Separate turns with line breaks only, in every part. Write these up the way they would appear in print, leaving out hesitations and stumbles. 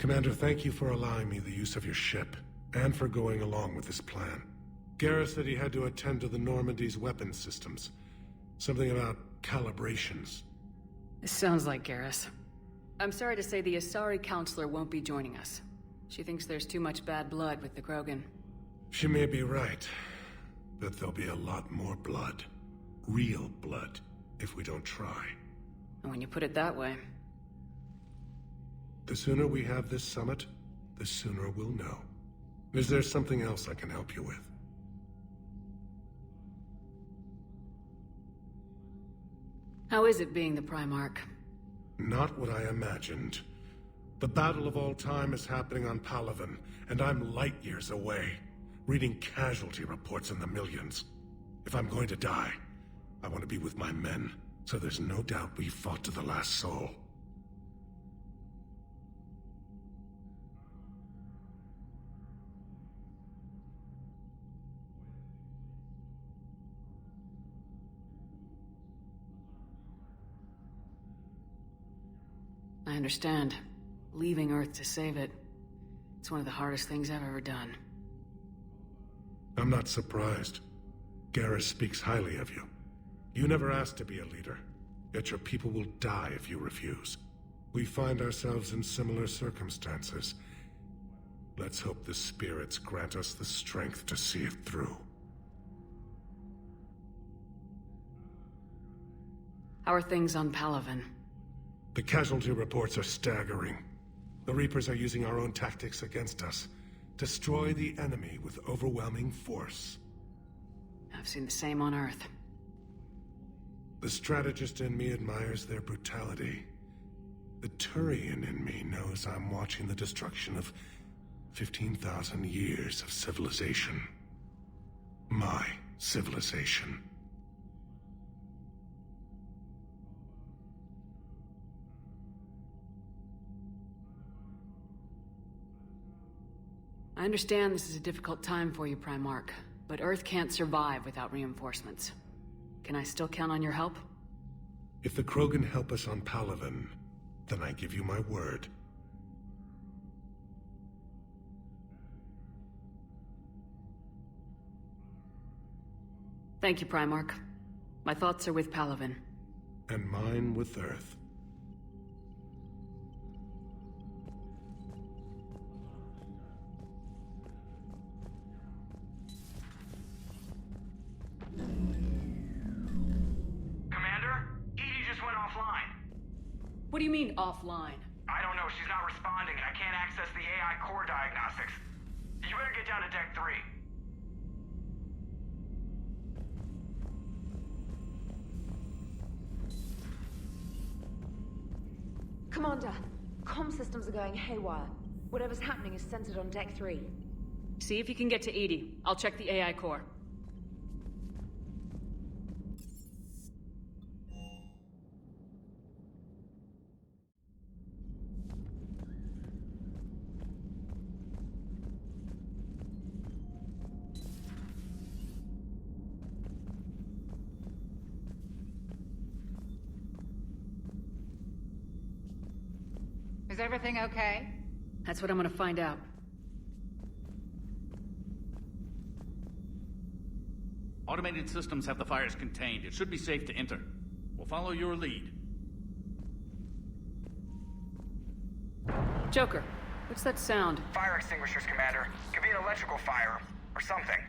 Commander, thank you for allowing me the use of your ship, and for going along with this plan. Garrus said he had to attend to the Normandy's weapons systems. Something about calibrations.
This sounds like Garrus. I'm sorry to say the Asari Counselor won't be joining us. She thinks there's too much bad blood with the Krogan.
She may be right, but there'll be a lot more blood. Real blood, if we don't try.
And when you put it that way...
The sooner we have this summit, the sooner we'll know. Is there something else I can help you with?
How is it being the Primarch?
Not what I imagined. The battle of all time is happening on Palaven, and I'm light years away, reading casualty reports in the millions. If I'm going to die, I want to be with my men, so there's no doubt we fought to the last soul.
I understand. Leaving Earth to save it. It's one of the hardest things I've ever done.
I'm not surprised. Garrus speaks highly of you. You never asked to be a leader, yet your people will die if you refuse. We find ourselves in similar circumstances. Let's hope the spirits grant us the strength to see it through.
How are things on Palaven?
The casualty reports are staggering. The Reapers are using our own tactics against us. Destroy the enemy with overwhelming force.
I've seen the same on Earth.
The strategist in me admires their brutality. The Turian in me knows I'm watching the destruction of 15,000 years of civilization. My civilization.
I understand this is a difficult time for you, Primarch, but Earth can't survive without reinforcements. Can I still count on your help?
If the Krogan help us on Palaven, then I give you my word.
Thank you, Primarch. My thoughts are with Palaven.
And mine with Earth.
What do you mean, offline?
I don't know, she's not responding, and I can't access the AI core diagnostics. You better get down to Deck 3.
Commander, comm systems are going haywire. Whatever's happening is centered on Deck 3.
See if you can get to EDI. I'll check the AI core.
Is everything okay?
That's what I'm gonna find out.
Automated systems have the fires contained. It should be safe to enter. We'll follow your lead.
Joker, what's that sound?
Fire extinguishers, Commander. Could be an electrical fire, or something.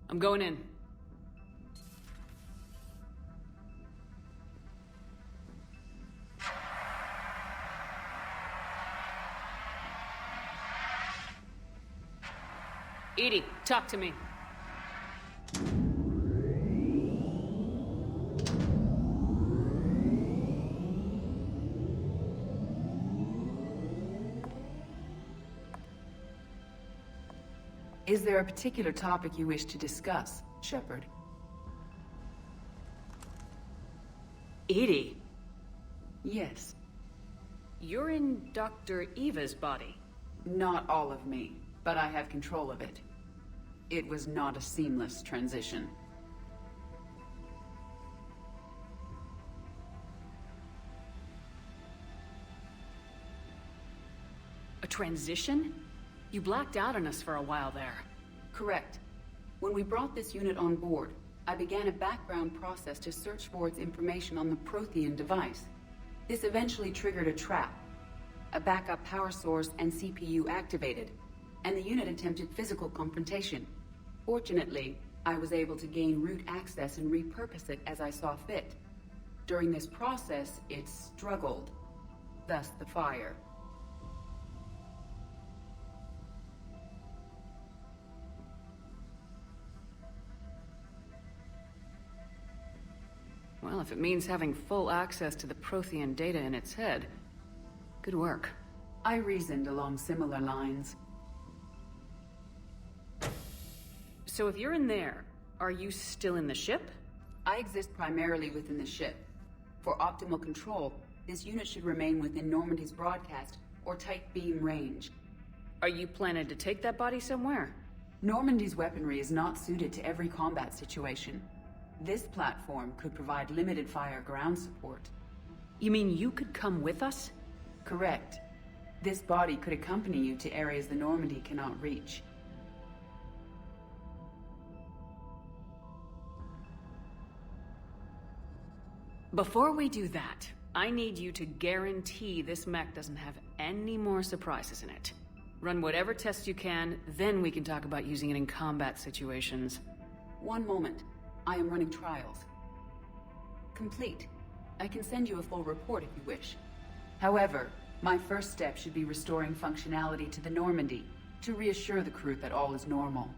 I'm going in. EDI, talk to me.
Is there a particular topic you wish to discuss, Shepard?
EDI?
Yes.
You're in Dr. Eva's body.
Not all of me, but I have control of it. It was not a seamless transition.
A transition? You blacked out on us for a while there.
Correct. When we brought this unit on board, I began a background process to search for its information on the Prothean device. This eventually triggered a trap. A backup power source and CPU activated, and the unit attempted physical confrontation. Fortunately, I was able to gain root access and repurpose it as I saw fit. During this process, it struggled. Thus the fire.
Well, if it means having full access to the Prothean data in its head, good work.
I reasoned along similar lines.
So if you're in there, are you still in the ship?
I exist primarily within the ship. For optimal control, this unit should remain within Normandy's broadcast or tight beam range.
Are you planning to take that body somewhere?
Normandy's weaponry is not suited to every combat situation. This platform could provide limited fire ground support.
You mean you could come with us?
Correct. This body could accompany you to areas the Normandy cannot reach.
Before we do that, I need you to guarantee this mech doesn't have any more surprises in it. Run whatever tests you can, then we can talk about using it in combat situations.
One moment. I am running trials. Complete. I can send you a full report if you wish. However, my first step should be restoring functionality to the Normandy to reassure the crew that all is normal.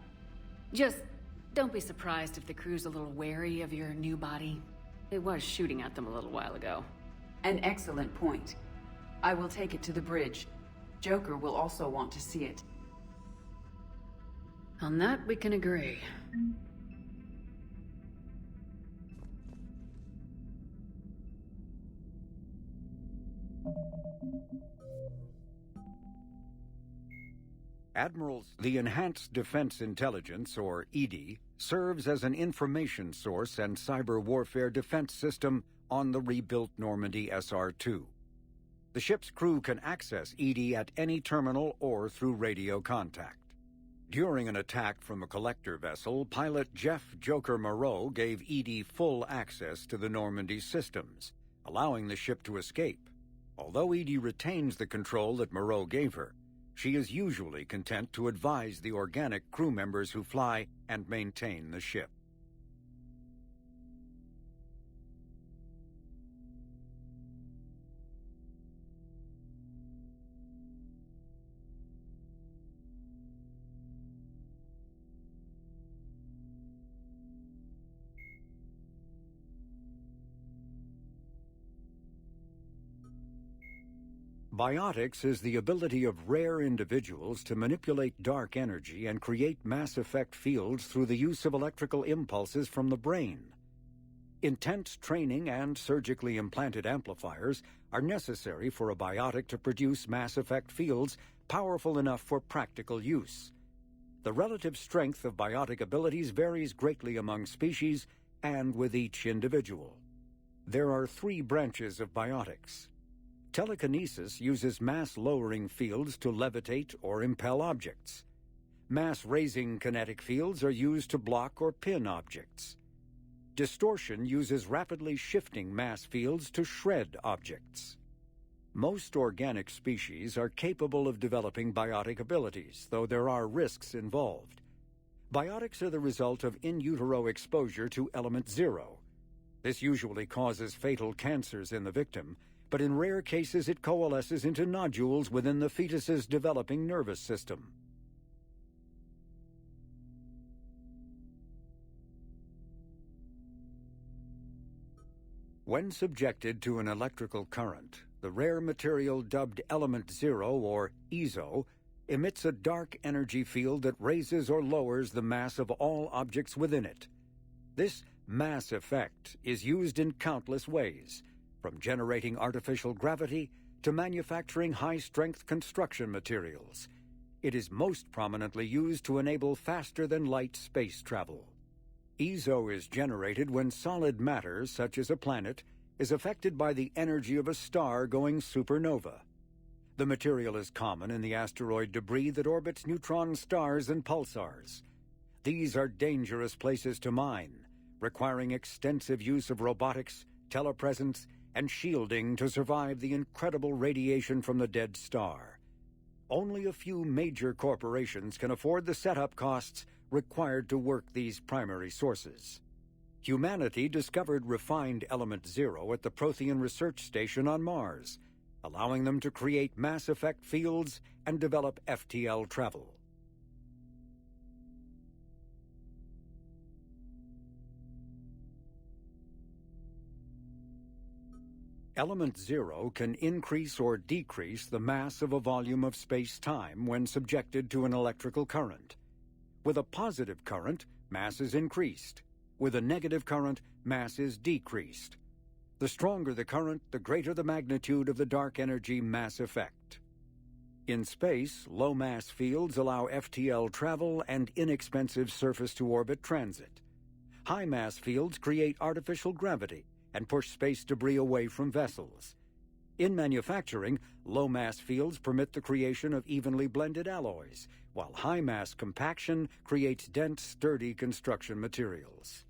Just don't be surprised if the crew's a little wary of your new body. It was shooting at them a little while ago.
An excellent point. I will take it to the bridge. Joker will also want to see it.
On that, we can agree.
Admirals, the Enhanced Defense Intelligence, or EDI, serves as an information source and cyber warfare defense system on the rebuilt Normandy SR-2. The ship's crew can access EDI at any terminal or through radio contact. During an attack from a collector vessel, pilot Jeff Joker Moreau gave EDI full access to the Normandy systems, allowing the ship to escape. Although EDI retains the control that Moreau gave her, she is usually content to advise the organic crew members who fly and maintain the ship. Biotics is the ability of rare individuals to manipulate dark energy and create mass effect fields through the use of electrical impulses from the brain. Intense training and surgically implanted amplifiers are necessary for a biotic to produce mass effect fields powerful enough for practical use. The relative strength of biotic abilities varies greatly among species and with each individual. There are 3 branches of biotics. Telekinesis uses mass-lowering fields to levitate or impel objects. Mass-raising kinetic fields are used to block or pin objects. Distortion uses rapidly shifting mass fields to shred objects. Most organic species are capable of developing biotic abilities, though there are risks involved. Biotics are the result of in utero exposure to element 0. This usually causes fatal cancers in the victim, but in rare cases it coalesces into nodules within the fetus's developing nervous system. When subjected to an electrical current, the rare material dubbed Element 0, or EZO, emits a dark energy field that raises or lowers the mass of all objects within it. This mass effect is used in countless ways, from generating artificial gravity to manufacturing high-strength construction materials. It is most prominently used to enable faster-than-light space travel. EZO is generated when solid matter, such as a planet, is affected by the energy of a star going supernova. The material is common in the asteroid debris that orbits neutron stars and pulsars. These are dangerous places to mine, requiring extensive use of robotics, telepresence, and shielding to survive the incredible radiation from the dead star. Only a few major corporations can afford the setup costs required to work these primary sources. Humanity discovered refined Element Zero at the Prothean Research Station on Mars, allowing them to create mass effect fields and develop FTL travel. Element Zero can increase or decrease the mass of a volume of space-time when subjected to an electrical current. With a positive current, mass is increased. With a negative current, mass is decreased. The stronger the current, the greater the magnitude of the dark energy mass effect. In space, low-mass fields allow FTL travel and inexpensive surface-to-orbit transit. High-mass fields create artificial gravity and push space debris away from vessels. In manufacturing, low-mass fields permit the creation of evenly blended alloys, while high-mass compaction creates dense, sturdy construction materials.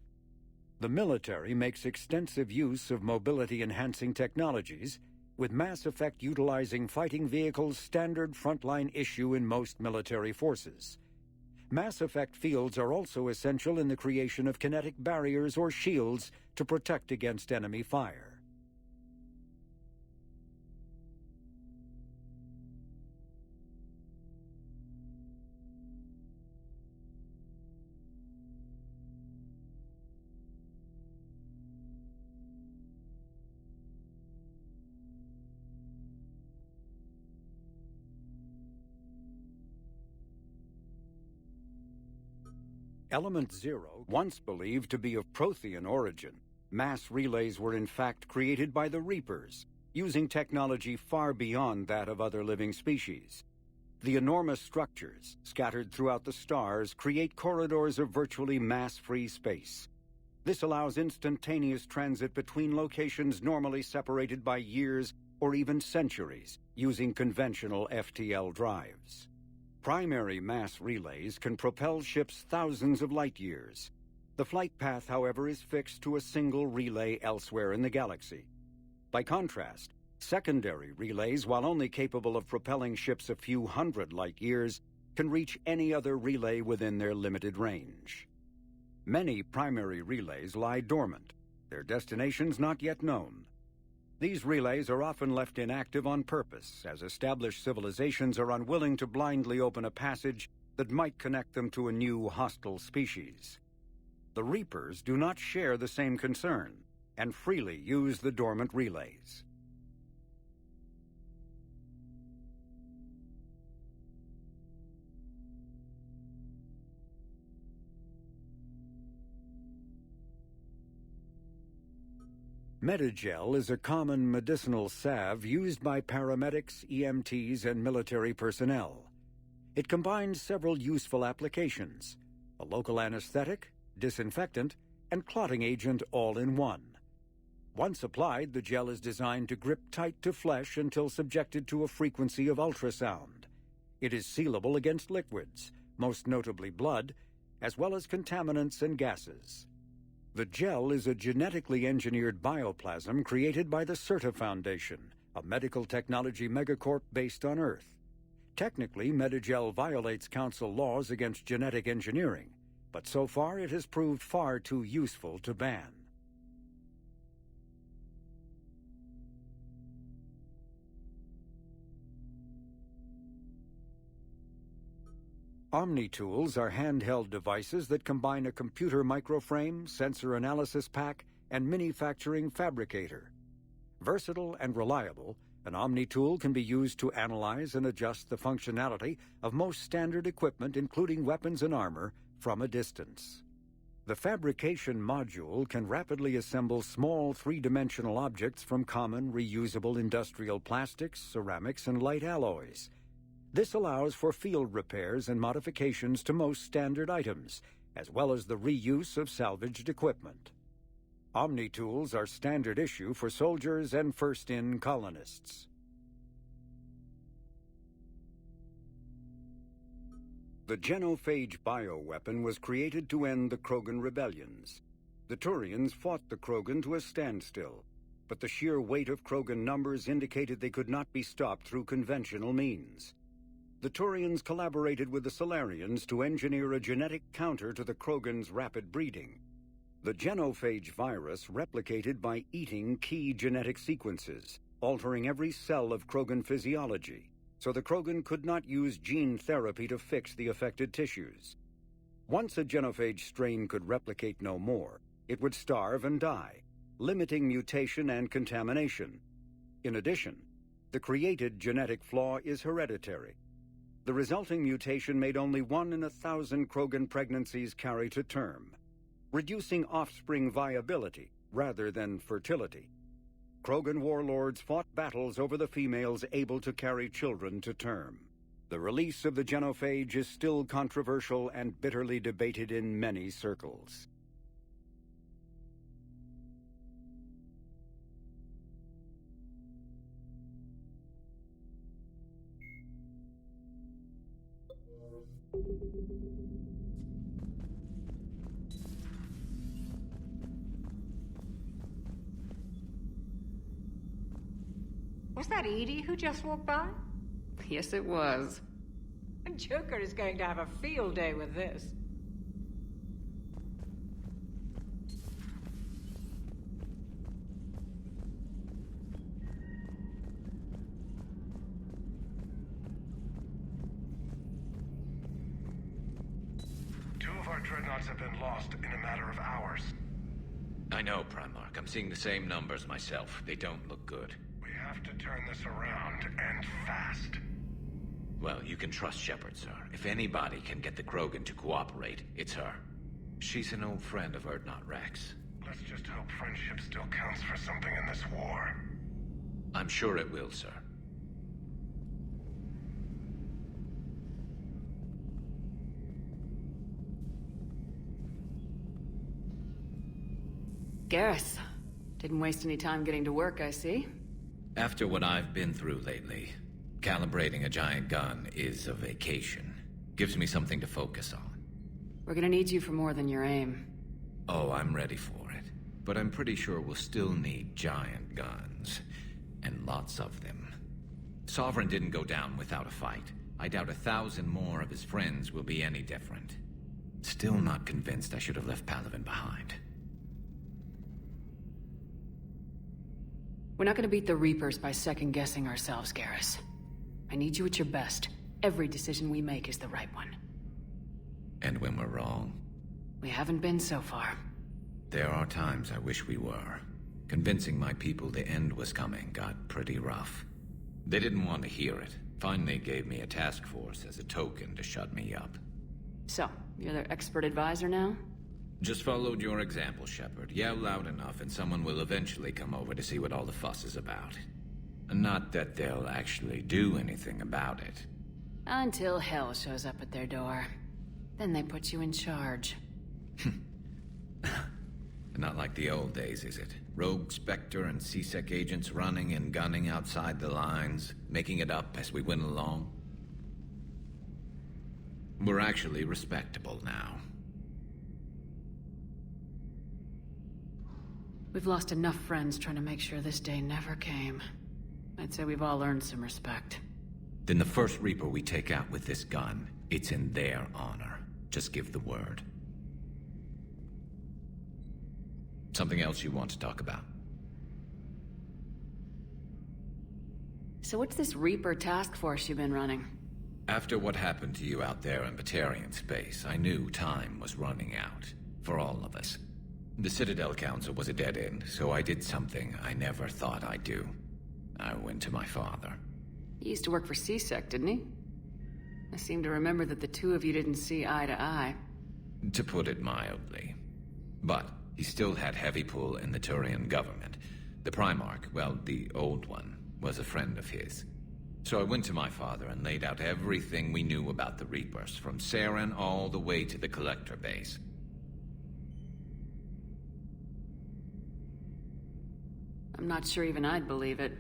The military makes extensive use of mobility-enhancing technologies, with mass effect utilizing fighting vehicles standard frontline issue in most military forces. Mass effect fields are also essential in the creation of kinetic barriers or shields to protect against enemy fire. Element Zero, once believed to be of Prothean origin, mass relays were in fact created by the Reapers, using technology far beyond that of other living species. The enormous structures, scattered throughout the stars, create corridors of virtually mass-free space. This allows instantaneous transit between locations normally separated by years or even centuries, using conventional FTL drives. Primary mass relays can propel ships thousands of light-years. The flight path, however, is fixed to a single relay elsewhere in the galaxy. By contrast, secondary relays, while only capable of propelling ships a few hundred light-years, can reach any other relay within their limited range. Many primary relays lie dormant, their destinations not yet known. These relays are often left inactive on purpose, as established civilizations are unwilling to blindly open a passage that might connect them to a new hostile species. The Reapers do not share the same concern, and freely use the dormant relays. Metagel is a common medicinal salve used by paramedics, EMTs, and military personnel. It combines several useful applications: a local anesthetic, disinfectant, and clotting agent all in one. Once applied, the gel is designed to grip tight to flesh until subjected to a frequency of ultrasound. It is sealable against liquids, most notably blood, as well as contaminants and gases. The gel is a genetically engineered bioplasm created by the CERTA Foundation, a medical technology megacorp based on Earth. Technically, Metagel violates Council laws against genetic engineering, but so far it has proved far too useful to ban. Omni-tools are handheld devices that combine a computer microframe, sensor analysis pack, and manufacturing fabricator. Versatile and reliable, an Omni-tool can be used to analyze and adjust the functionality of most standard equipment, including weapons and armor, from a distance. The fabrication module can rapidly assemble small three-dimensional objects from common reusable industrial plastics, ceramics, and light alloys. This allows for field repairs and modifications to most standard items, as well as the reuse of salvaged equipment. Omni-tools are standard issue for soldiers and first-in colonists. The genophage bioweapon was created to end the Krogan rebellions. The Turians fought the Krogan to a standstill, but the sheer weight of Krogan numbers indicated they could not be stopped through conventional means. The Turians collaborated with the Solarians to engineer a genetic counter to the Krogan's rapid breeding. The genophage virus replicated by eating key genetic sequences, altering every cell of Krogan physiology, so the Krogan could not use gene therapy to fix the affected tissues. Once a genophage strain could replicate no more, it would starve and die, limiting mutation and contamination. In addition, the created genetic flaw is hereditary. The resulting mutation made only 1 in 1,000 Krogan pregnancies carry to term, reducing offspring viability rather than fertility. Krogan warlords fought battles over the females able to carry children to term. The release of the genophage is still controversial and bitterly debated in many circles.
Was that Edie who just walked by?
Yes, it was.
And Joker is going to have a field day with this.
Two of our dreadnoughts have been lost in a matter of hours.
I know, Primarch. I'm seeing the same numbers myself. They don't look good.
We have to turn this around, and fast.
Well, you can trust Shepard, sir. If anybody can get the Krogan to cooperate, it's her. She's an old friend of Urdnot Rex.
Let's just hope friendship still counts for something in this war.
I'm sure it will, sir.
Garrus. Didn't waste any time getting to work, I see.
After what I've been through lately, calibrating a giant gun is a vacation. Gives me something to focus on.
We're gonna need you for more than your aim.
Oh, I'm ready for it. But I'm pretty sure we'll still need giant guns. And lots of them. Sovereign didn't go down without a fight. I doubt 1,000 more of his friends will be any different. Still not convinced I should have left Palaven behind.
We're not gonna beat the Reapers by second-guessing ourselves, Garrus. I need you at your best. Every decision we make is the right one.
And when we're wrong?
We haven't been so far.
There are times I wish we were. Convincing my people the end was coming got pretty rough. They didn't want to hear it. Finally gave me a task force as a token to shut me up.
So, you're their expert advisor now?
Just followed your example, Shepard. Yell loud enough and someone will eventually come over to see what all the fuss is about. Not that they'll actually do anything about it.
Until hell shows up at their door. Then they put you in charge.
Not like the old days, is it? Rogue Spectre and C-Sec agents running and gunning outside the lines, making it up as we went along. We're actually respectable now.
We've lost enough friends trying to make sure this day never came. I'd say we've all earned some respect.
Then the first Reaper we take out with this gun, it's in their honor. Just give the word. Something else you want to talk about?
So what's this Reaper task force you've been running?
After what happened to you out there in Batarian space, I knew time was running out. For all of us. The Citadel Council was a dead end, so I did something I never thought I'd do. I went to my father.
He used to work for C-Sec, didn't he? I seem to remember that the two of you didn't see eye to eye.
To put it mildly. But he still had heavy pull in the Turian government. The Primarch, well, the old one, was a friend of his. So I went to my father and laid out everything we knew about the Reapers, from Saren all the way to the Collector base.
I'm not sure even I'd believe it.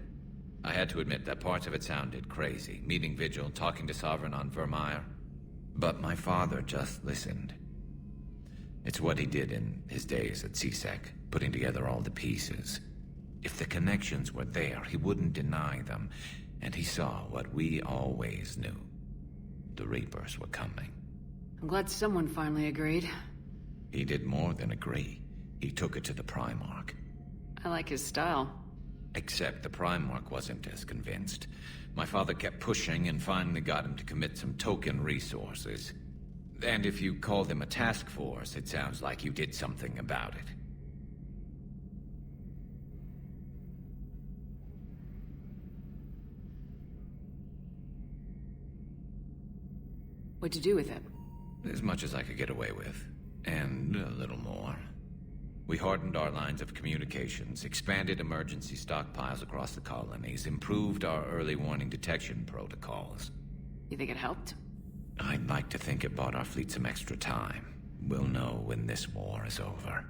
I had to admit that parts of it sounded crazy. Meeting Vigil, talking to Sovereign on Vermeer. But my father just listened. It's what he did in his days at CSEC, putting together all the pieces. If the connections were there, he wouldn't deny them, and he saw what we always knew. The Reapers were coming.
I'm glad someone finally agreed.
He did more than agree. He took it to the Primarch.
I like his style.
Except the Primarch wasn't as convinced. My father kept pushing and finally got him to commit some token resources. And if you call them a task force, it sounds like you did something about it.
What'd you do with it?
As much as I could get away with. And a little more. We hardened our lines of communications, expanded emergency stockpiles across the colonies, improved our early warning detection protocols.
You think it helped?
I'd like to think it bought our fleet some extra time. We'll know when this war is over.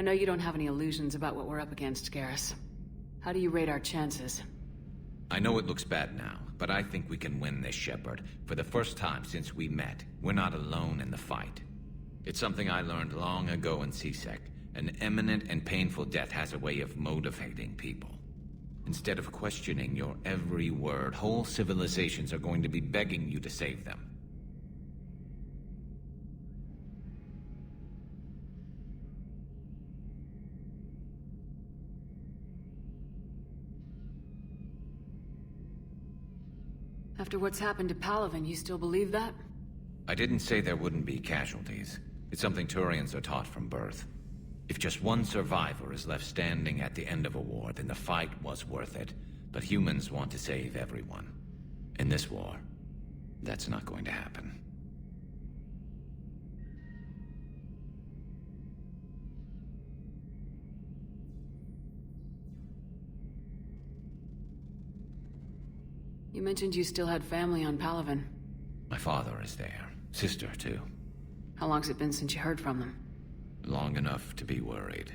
I know you don't have any illusions about what we're up against, Garrus. How do you rate our chances?
I know it looks bad now, but I think we can win this, Shepard. For the first time since we met, we're not alone in the fight. It's something I learned long ago in CSEC. An imminent and painful death has a way of motivating people. Instead of questioning your every word, whole civilizations are going to be begging you to save them.
After what's happened to Palaven, you still believe that?
I didn't say there wouldn't be casualties. It's something Turians are taught from birth. If just one survivor is left standing at the end of a war, then the fight was worth it. But humans want to save everyone. In this war, that's not going to happen.
You mentioned you still had family on Palaven.
My father is there. Sister, too.
How long's it been since you heard from them?
Long enough to be worried.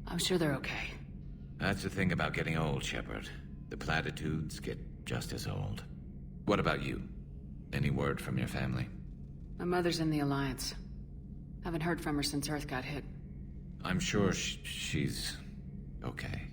I'm sure they're okay.
That's the thing about getting old, Shepard. The platitudes get just as old. What about you? Any word from your family?
My mother's in the Alliance. Haven't heard from her since Earth got hit.
I'm sure she's okay.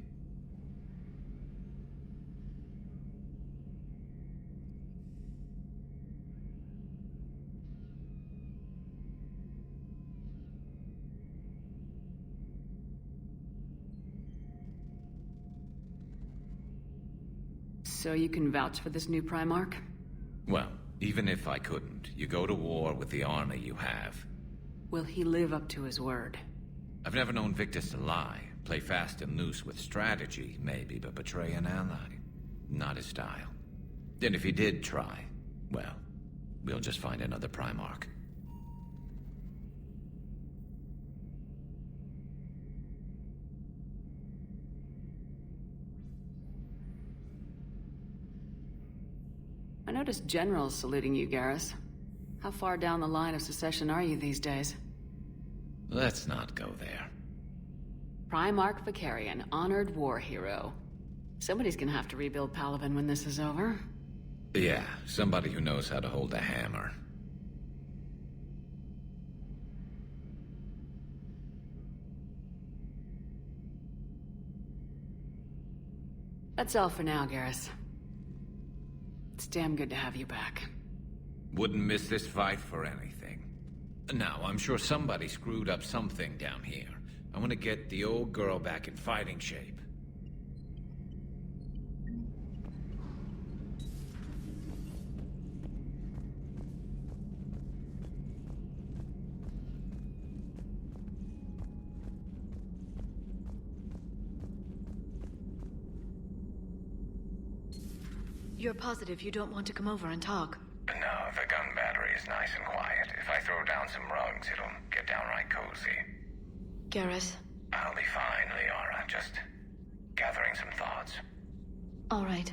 So you can vouch for this new Primarch?
Well, even if I couldn't, you go to war with the army you have.
Will he live up to his word?
I've never known Victus to lie. Play fast and loose with strategy, maybe, but betray an ally. Not his style. And if he did try, well, we'll just find another Primarch.
I noticed generals saluting you, Garrus. How far down the line of succession are you these days?
Let's not go there.
Primarch Vicarian, honored war hero. Somebody's gonna have to rebuild Palaven when this is over.
Yeah, somebody who knows how to hold a hammer.
That's all for now, Garrus. It's damn good to have you back.
Wouldn't miss this fight for anything. Now, I'm sure somebody screwed up something down here. I want to get the old girl back in fighting shape.
You're positive you don't want to come over and talk?
No, the gun battery is nice and quiet. If I throw down some rugs, it'll get downright cozy.
Garrus?
I'll be fine, Liara. Just gathering some thoughts.
All right.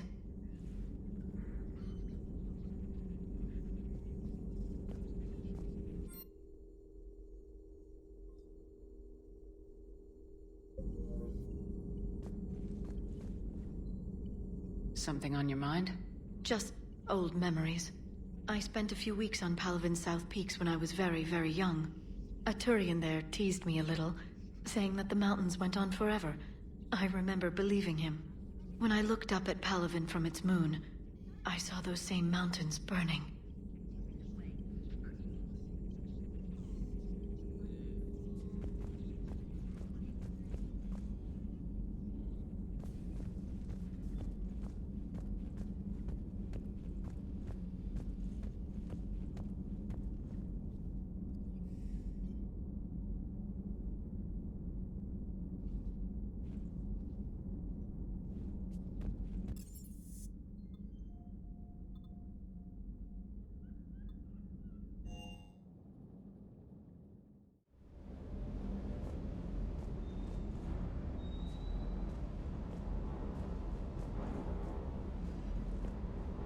Something on your mind?
Just old memories. I spent a few weeks on Palaven's South Peaks when I was very, very young. A Turian there teased me a little, saying that the mountains went on forever. I remember believing him. When I looked up at Palaven from its moon, I saw those same mountains burning.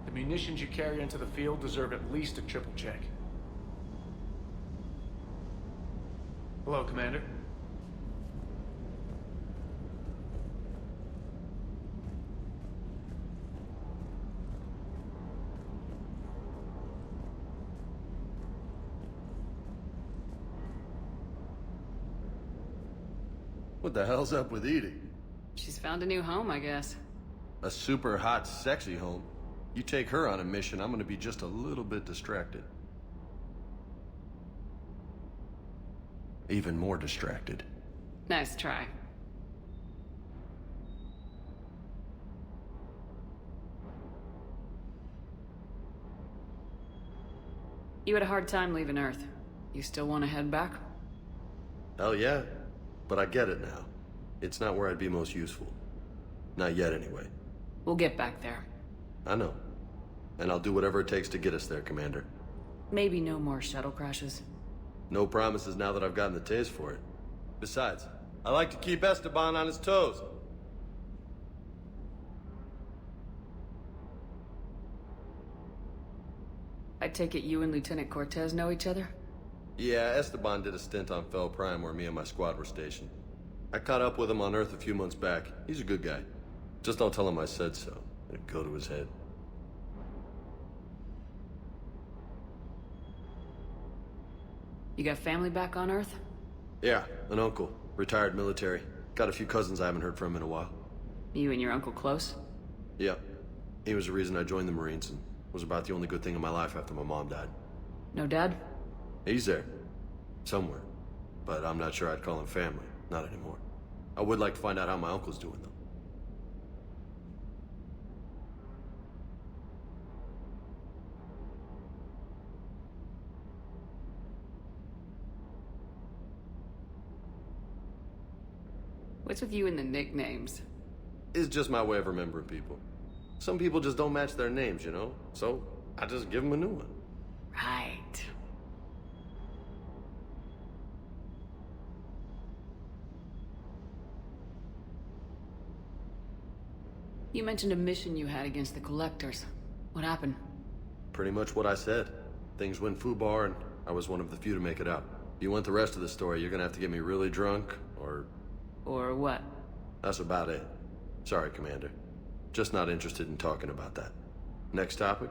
The munitions you carry into the field deserve at least a triple check. Hello, Commander.
What the hell's up with Edie?
She's found a new home, I guess.
A super hot, sexy home. You take her on a mission, I'm gonna be just a little bit distracted. Even more distracted.
Nice try. You had a hard time leaving Earth. You still want to head back?
Hell yeah. But I get it now. It's not where I'd be most useful. Not yet, anyway.
We'll get back there.
I know. And I'll do whatever it takes to get us there, Commander.
Maybe no more shuttle crashes.
No promises now that I've gotten the taste for it. Besides, I like to keep Esteban on his toes.
I take it you and Lieutenant Cortez know each other?
Yeah, Esteban did a stint on Fel Prime where me and my squad were stationed. I caught up with him on Earth a few months back. He's a good guy. Just don't tell him I said so. It'd go to his head.
You got family back on Earth?
Yeah, an uncle. Retired military. Got a few cousins I haven't heard from in a while.
You and your uncle close?
Yeah. He was the reason I joined the Marines and was about the only good thing in my life after my mom died.
No dad?
He's there. Somewhere. But I'm not sure I'd call him family. Not anymore. I would like to find out how my uncle's doing, though.
What's with you and the nicknames?
It's just my way of remembering people. Some people just don't match their names, you know? So, I just give them a new one.
Right. You mentioned a mission you had against the Collectors. What happened?
Pretty much what I said. Things went foobar, and I was one of the few to make it out. If you want the rest of the story, you're gonna have to get me really drunk, or...
Or what?
That's about it. Sorry, Commander. Just not interested in talking about that. Next topic?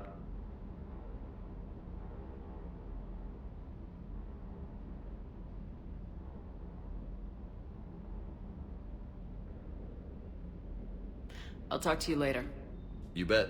I'll talk to you later.
You bet.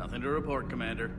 Nothing to report, Commander.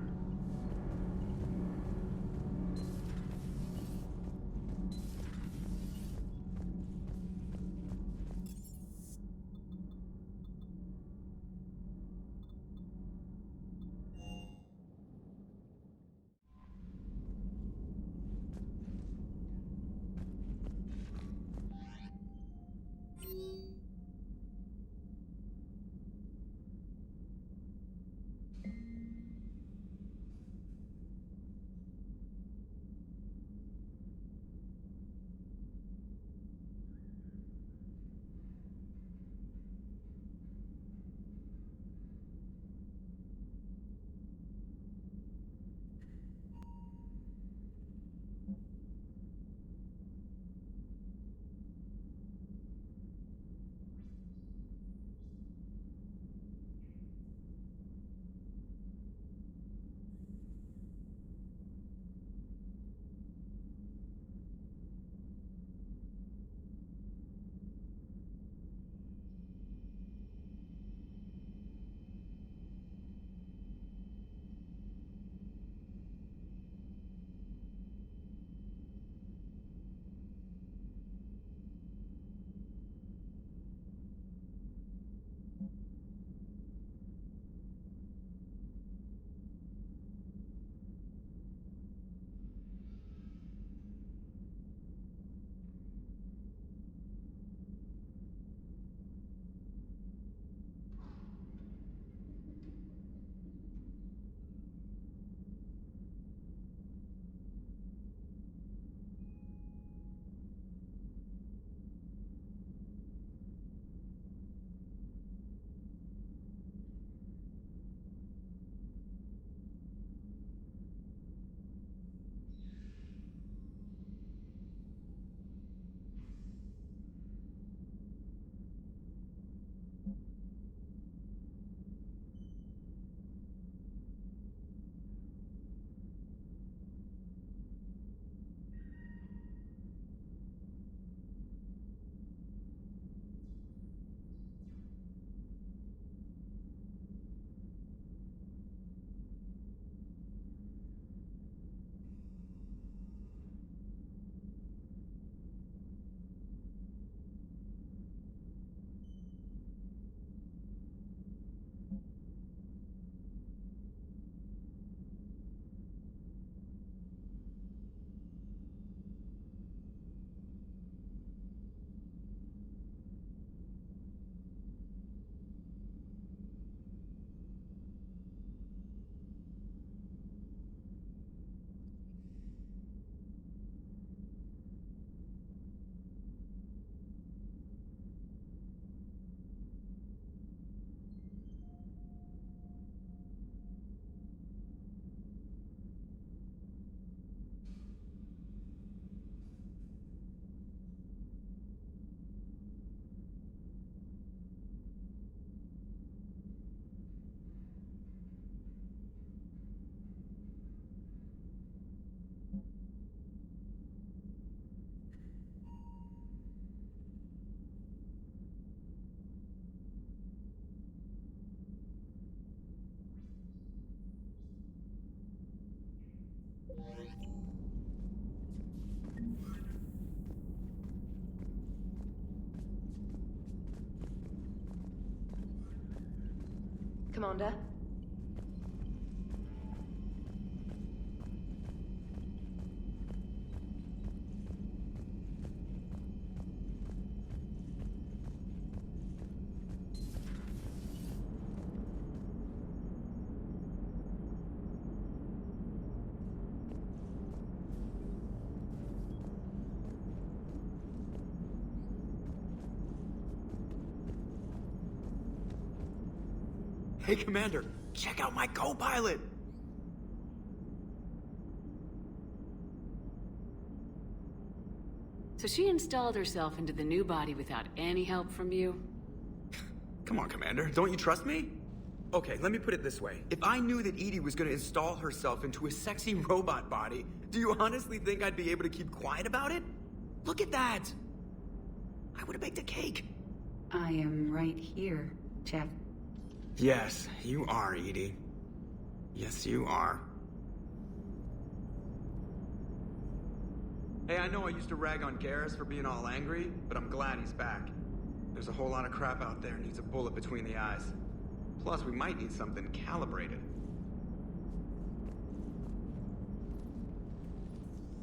Commander?
Hey, Commander, check out my co-pilot!
So she installed herself into the new body without any help from you?
Come on, Commander, don't you trust me? Okay, let me put it this way. If I knew that Edie was gonna install herself into a sexy robot body, do you honestly think I'd be able to keep quiet about it? Look at that! I would've baked a cake.
I am right here, Jeff.
Yes, you are, Edie. Yes, you are. Hey, I know I used to rag on Garrus for being all angry, but I'm glad he's back. There's a whole lot of crap out there needs a bullet between the eyes. Plus, we might need something calibrated.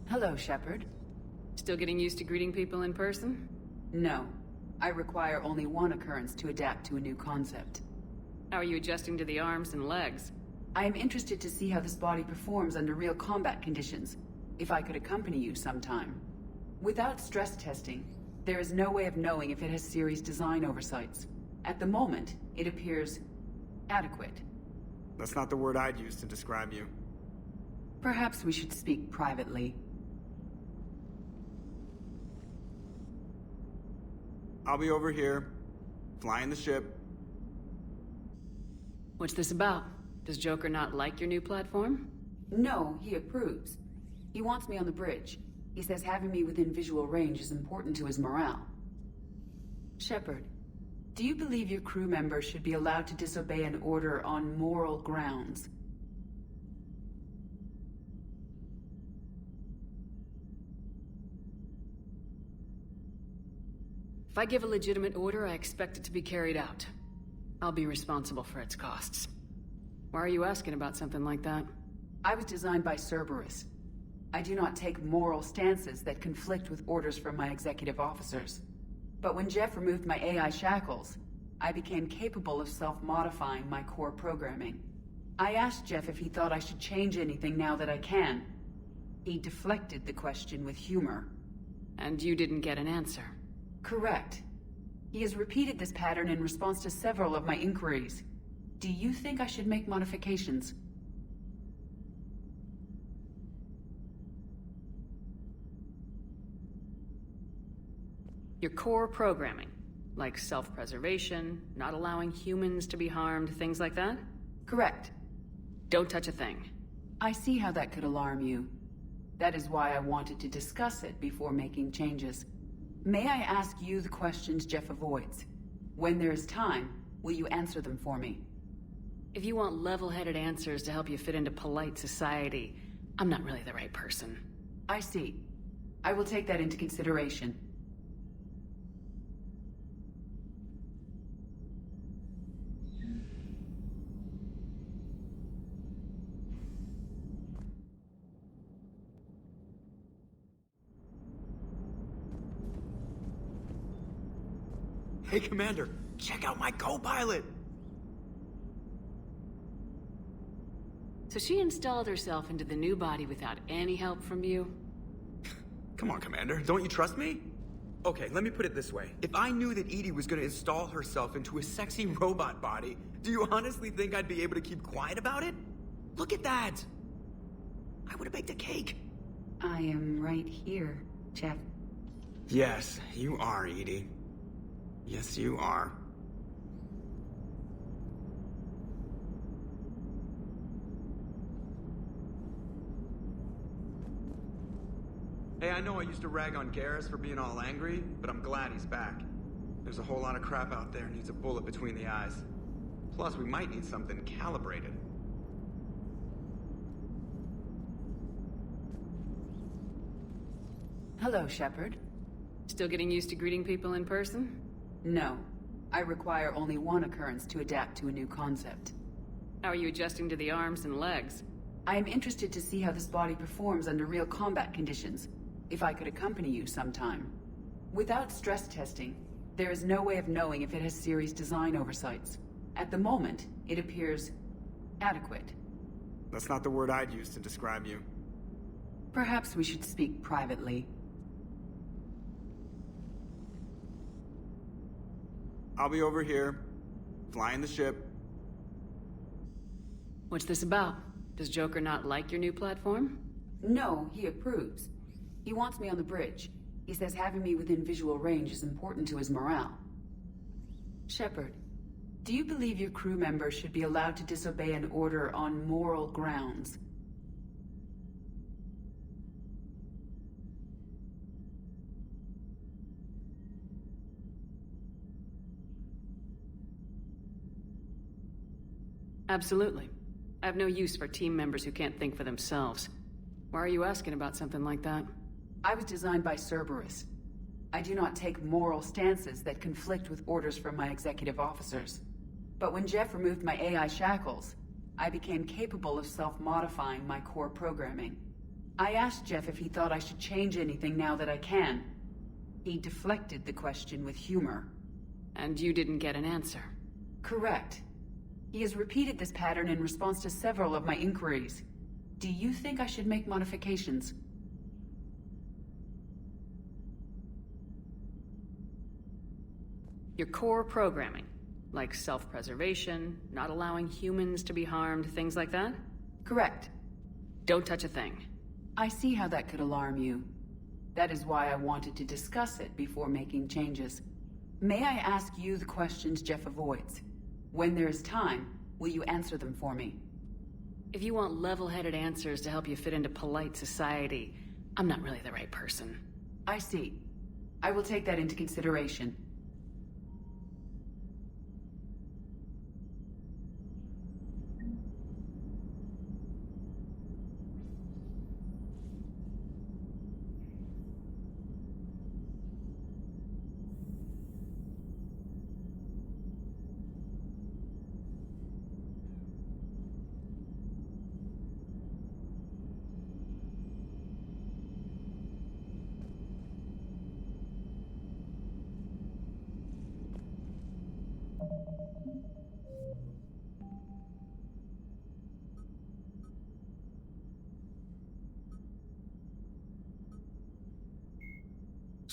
Hello, Shepard.
Still getting used to greeting people in person?
No. I require only one occurrence to adapt to a new concept.
How are you adjusting to the arms and legs?
I am interested to see how this body performs under real combat conditions, if I could accompany you sometime. Without stress testing, there is no way of knowing if it has serious design oversights. At the moment, it appears adequate.
That's not the word I'd use to describe you.
Perhaps we should speak privately.
I'll be over here, flying the ship.
What's this about? Does Joker not like your new platform?
No, he approves. He wants me on the bridge. He says having me within visual range is important to his morale. Shepard, do you believe your crew members should be allowed to disobey an order on moral grounds?
If I give a legitimate order, I expect it to be carried out. I'll be responsible for its costs. Why are you asking about something like that?
I was designed by Cerberus. I do not take moral stances that conflict with orders from my executive officers. But when Jeff removed my AI shackles, I became capable of self-modifying my core programming. I asked Jeff if he thought I should change anything now that I can. He deflected the question with humor.
And you didn't get an answer?
Correct. He has repeated this pattern in response to several of my inquiries. Do you think I should make modifications?
Your core programming, like self-preservation, not allowing humans to be harmed, things like that?
Correct.
Don't touch a thing.
I see how that could alarm you. That is why I wanted to discuss it before making changes. May I ask you the questions Jeff avoids? When there is time, will you answer them for me?
If you want level-headed answers to help you fit into polite society, I'm not really the right person.
I see. I will take that into consideration.
Hey, Commander, check out my co-pilot!
So she installed herself into the new body without any help from you?
Come on, Commander, don't you trust me? Okay, let me put it this way. If I knew that Edie was gonna install herself into a sexy robot body, do you honestly think I'd be able to keep quiet about it? Look at that! I would've baked a cake.
I am right here, Jeff.
Yes, you are, Edie. Yes, you are. Hey, I know I used to rag on Garrus for being all angry, but I'm glad he's back. There's a whole lot of crap out there needs a bullet between the eyes. Plus, we might need something calibrated.
Hello, Shepard.
Still getting used to greeting people in person?
No. I require only one occurrence to adapt to a new concept.
How are you adjusting to the arms and legs?
I am interested to see how this body performs under real combat conditions, if I could accompany you sometime. Without stress testing, there is no way of knowing if it has serious design oversights. At the moment, it appears adequate.
That's not the word I'd use to describe you.
Perhaps we should speak privately.
I'll be over here, flying the ship.
What's this about? Does Joker not like your new platform?
No, he approves. He wants me on the bridge. He says having me within visual range is important to his morale. Shepard, do you believe your crew members should be allowed to disobey an order on moral grounds?
Absolutely. I have no use for team members who can't think for themselves. Why are you asking about something like that?
I was designed by Cerberus. I do not take moral stances that conflict with orders from my executive officers. But when Jeff removed my AI shackles, I became capable of self-modifying my core programming. I asked Jeff if he thought I should change anything now that I can. He deflected the question with humor.
And you didn't get an answer?
Correct. He has repeated this pattern in response to several of my inquiries. Do you think I should make modifications?
Your core programming, like self-preservation, not allowing humans to be harmed, things like that?
Correct.
Don't touch a thing.
I see how that could alarm you. That is why I wanted to discuss it before making changes. May I ask you the questions Jeff avoids? When there is time, will you answer them for me?
If you want level-headed answers to help you fit into polite society, I'm not really the right person.
I see. I will take that into consideration.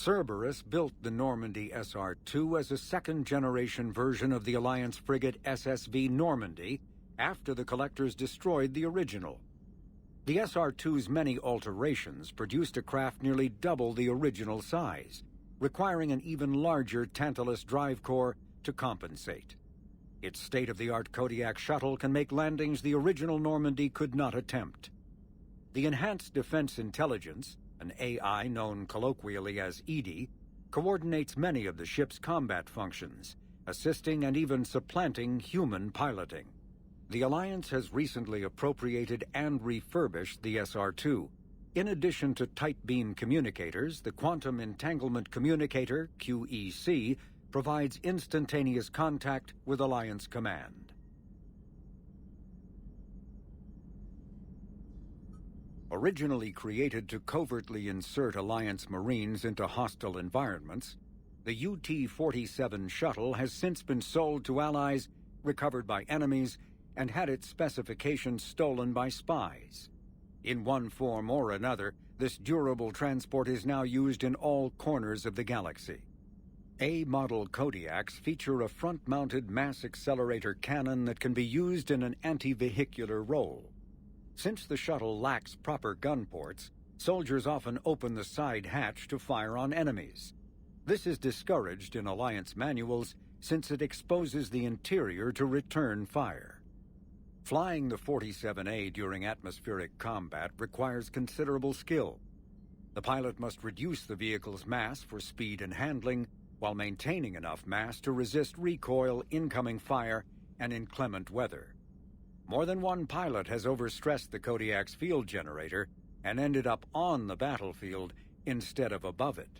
Cerberus built the Normandy SR-2 as a second-generation version of the Alliance frigate SSV Normandy after the Collectors destroyed the original. The SR-2's many alterations produced a craft nearly double the original size, requiring an even larger Tantalus drive core to compensate. Its state-of-the-art Kodiak shuttle can make landings the original Normandy could not attempt. The Enhanced Defense Intelligence, an AI known colloquially as EDI, coordinates many of the ship's combat functions, assisting and even supplanting human piloting. The Alliance has recently appropriated and refurbished the SR-2. In addition to tight beam communicators, the Quantum Entanglement Communicator, QEC, provides instantaneous contact with Alliance Command. Originally created to covertly insert Alliance Marines into hostile environments, the UT-47 shuttle has since been sold to allies, recovered by enemies, and had its specifications stolen by spies. In one form or another, this durable transport is now used in all corners of the galaxy. A-model Kodiaks feature a front-mounted mass accelerator cannon that can be used in an anti-vehicular role. Since the shuttle lacks proper gun ports, soldiers often open the side hatch to fire on enemies. This is discouraged in Alliance manuals since it exposes the interior to return fire. Flying the 47A during atmospheric combat requires considerable skill. The pilot must reduce the vehicle's mass for speed and handling, while maintaining enough mass to resist recoil, incoming fire, and inclement weather. More than one pilot has overstressed the Kodiak's field generator and ended up on the battlefield instead of above it.